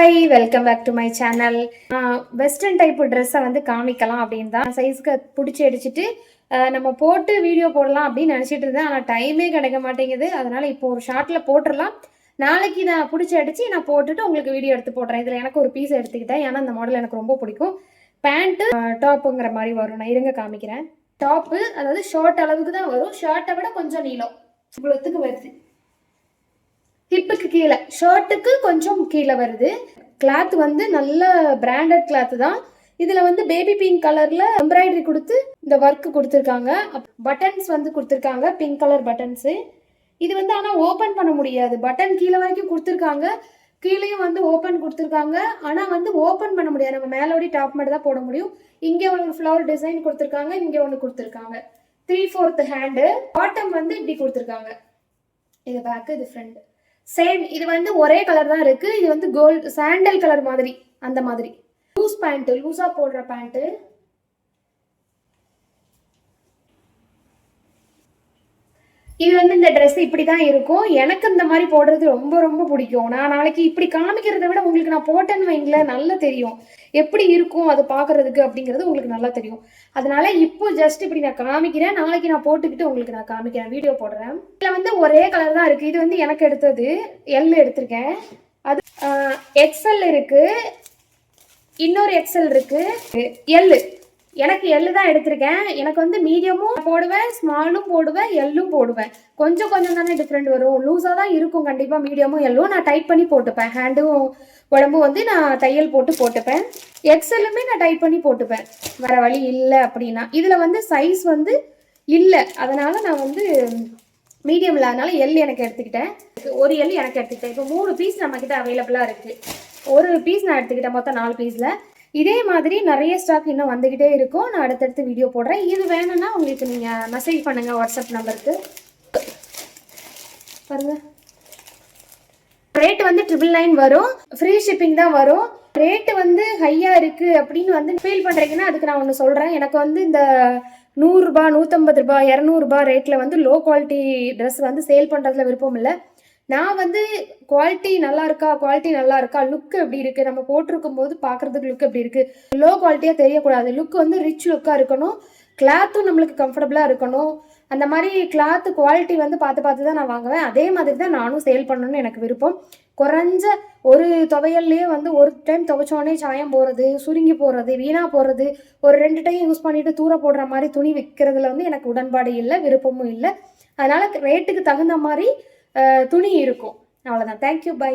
Hi welcome back to my channel. Western type ட்ரெஸ்ஸை வந்து காமிக்கலாம் அப்படின்னு தான் சைஸ்க்கு பிடிச்சி அடிச்சுட்டு நம்ம போட்டு வீடியோ போடலாம் அப்படின்னு நினச்சிட்டு இருந்தேன். ஆனால் டைமே கிடைக்க மாட்டேங்குது. அதனால் இப்போ ஒரு ஷார்ட்டில் போட்டுடலாம். நாளைக்கு நான் பிடிச்சி அடித்து நான் போட்டுட்டு உங்களுக்கு வீடியோ எடுத்து போடுறேன். இதில் எனக்கு ஒரு பீஸ் எடுத்துக்கிட்டேன், ஏன்னா இந்த மாடல் எனக்கு ரொம்ப பிடிக்கும். பேண்ட்டு டாப்புங்கிற மாதிரி வரும். நான் இருங்க காமிக்கிறேன். டாப்பு அதாவது ஷார்ட் அளவுக்கு தான் வரும். ஷார்ட்டை விட கொஞ்சம் நீளம் இவ்வளோத்துக்கு வருது. ஹிப்புக்கு கீழே, ஷர்ட்டுக்கு கொஞ்சம் கீழே வருது. கிளாத் வந்து நல்ல பிராண்டட் கிளாத் தான். இதில் வந்து பேபி பிங்க் கலரில் எம்ப்ராய்டரி கொடுத்து இந்த ஒர்க்கு கொடுத்துருக்காங்க. பட்டன்ஸ் வந்து கொடுத்துருக்காங்க, பிங்க் கலர் பட்டன்ஸு. இது வந்து ஆனால் ஓப்பன் பண்ண முடியாது. பட்டன் கீழே வரைக்கும் கொடுத்துருக்காங்க, கீழேயும் வந்து ஓப்பன் கொடுத்துருக்காங்க. ஆனால் வந்து ஓப்பன் பண்ண முடியாது. நம்ம மேலோடி டாப் மட்டும் தான் போட முடியும். இங்கே ஒரு ஃப்ளவர் டிசைன் கொடுத்துருக்காங்க, இங்கே ஒன்று கொடுத்துருக்காங்க. 3/4 ஹேண்டு. பாட்டம் வந்து இப்படி கொடுத்துருக்காங்க. இது பேக்கு, இது ஃப்ரண்ட். சேம். இது வந்து ஒரே கலர் தான் இருக்கு. இது வந்து கோல்டு சாண்டல் கலர் மாதிரி, அந்த மாதிரி. லூஸ் பேண்ட், லூஸா போடுற பேண்ட். இது வந்து இந்த ட்ரெஸ் இப்படி தான் இருக்கும். எனக்கு இந்த மாதிரி போடுறது ரொம்ப ரொம்ப பிடிக்கும். நான் நாளைக்கு இப்படி காமிக்கிறத விட உங்களுக்கு நான் போட்டேன்னு வைங்களேன், நல்லா தெரியும் எப்படி இருக்கும் அது பார்க்கறதுக்கு அப்படிங்கிறது உங்களுக்கு நல்லா தெரியும். அதனால இப்போ ஜஸ்ட் இப்படி நான் காமிக்கிறேன். நாளைக்கு நான் போட்டுக்கிட்டு உங்களுக்கு நான் காமிக்கிறேன், வீடியோ போடுறேன். இதில் வந்து ஒரே கலர் தான் இருக்குது. இது வந்து எனக்கு எடுத்தது எல் எடுத்திருக்கேன். அது எக்ஸ்எல் இருக்கு, இன்னொரு எக்ஸ்எல் இருக்கு, எல். எனக்கு எல்லு தான் எடுத்திருக்கேன். எனக்கு வந்து மீடியமும் போடுவேன், ஸ்மாலும் போடுவேன், எல்லும் போடுவேன். கொஞ்சம் கொஞ்சம் தானே டிஃப்ரெண்ட் வரும். லூஸாக தான் இருக்கும் கண்டிப்பாக. மீடியமும் எல்லும் நான் டைப் பண்ணி போட்டுப்பேன். ஹேண்டும் உடம்பும் வந்து நான் தையல் போட்டுப்பேன். எக்ஸ்எல்லுமே நான் டைப் பண்ணி போட்டுப்பேன், வேறு வழி இல்லை அப்படின்னா. இதில் வந்து சைஸ் வந்து இல்லை, அதனால் நான் வந்து மீடியம் இல்லாதனால எல் எனக்கு எடுத்துக்கிட்டேன். ஒரு எல் எனக்கு எடுத்துக்கிட்டேன். இப்போ 3 பீஸ் நம்மக்கிட்ட அவைலபிளாக இருக்குது. ஒரு பீஸ் நான் எடுத்துக்கிட்டேன், மொத்தம் 4 பீஸில். இதே மாதிரி நிறைய ஸ்டாக் இன்னும் வந்துக்கிட்டே இருக்கும். நான் அடுத்தடுத்து வீடியோ போடுறேன். இது வேணும்னா உங்களுக்கு நீங்கள் மெசேஜ் பண்ணுங்கள் வாட்ஸ்அப் நம்பருக்கு. பாருங்கள், ரேட்டு வந்து 999 வரும். ஃப்ரீ ஷிப்பிங் தான் வரும். ரேட்டு வந்து ஹையாக இருக்குது அப்படின்னு வந்து ஃபீல் பண்ணுறீங்கன்னா அதுக்கு நான் ஒன்று சொல்கிறேன். எனக்கு வந்து இந்த 100 ரூபா, 150 ரூபா, 200 ரூபா ரேட்டில் வந்து லோ குவாலிட்டி ட்ரெஸ் வந்து சேல் பண்ணுறதுல விருப்பம் இல்லை. நான் வந்து குவாலிட்டி நல்லா இருக்கா, லுக் எப்படி இருக்குது, நம்ம போட்டிருக்கும் போது பார்க்குறதுக்கு லுக் எப்படி இருக்குது, லோ குவாலிட்டியாக தெரியக்கூடாது. லுக் வந்து ரிச் லுக்காக இருக்கணும். கிளாத்தும் நம்மளுக்கு கம்ஃபர்டபுளாக இருக்கணும். அந்த மாதிரி கிளாத்து குவாலிட்டி வந்து பார்த்து தான் நான் வாங்குவேன். அதே மாதிரி தான் நானும் சேல் பண்ணணும்னு எனக்கு விருப்பம். குறைஞ்ச ஒரு துவையல்லையே வந்து ஒரு டைம் துவைச்சோடனே சாயம் போகிறது, சுருங்கி போகிறது, வீணாக போகிறது, ஒரு 2 டைம் யூஸ் பண்ணிவிட்டு தூர போடுற மாதிரி துணி விற்கிறதுல வந்து எனக்கு உடன்பாடு இல்லை, விருப்பமும் இல்லை. அதனால் ரேட்டுக்கு தகுந்த மாதிரி துணி இருக்கும். அவ்வளோதான். Thank you, by.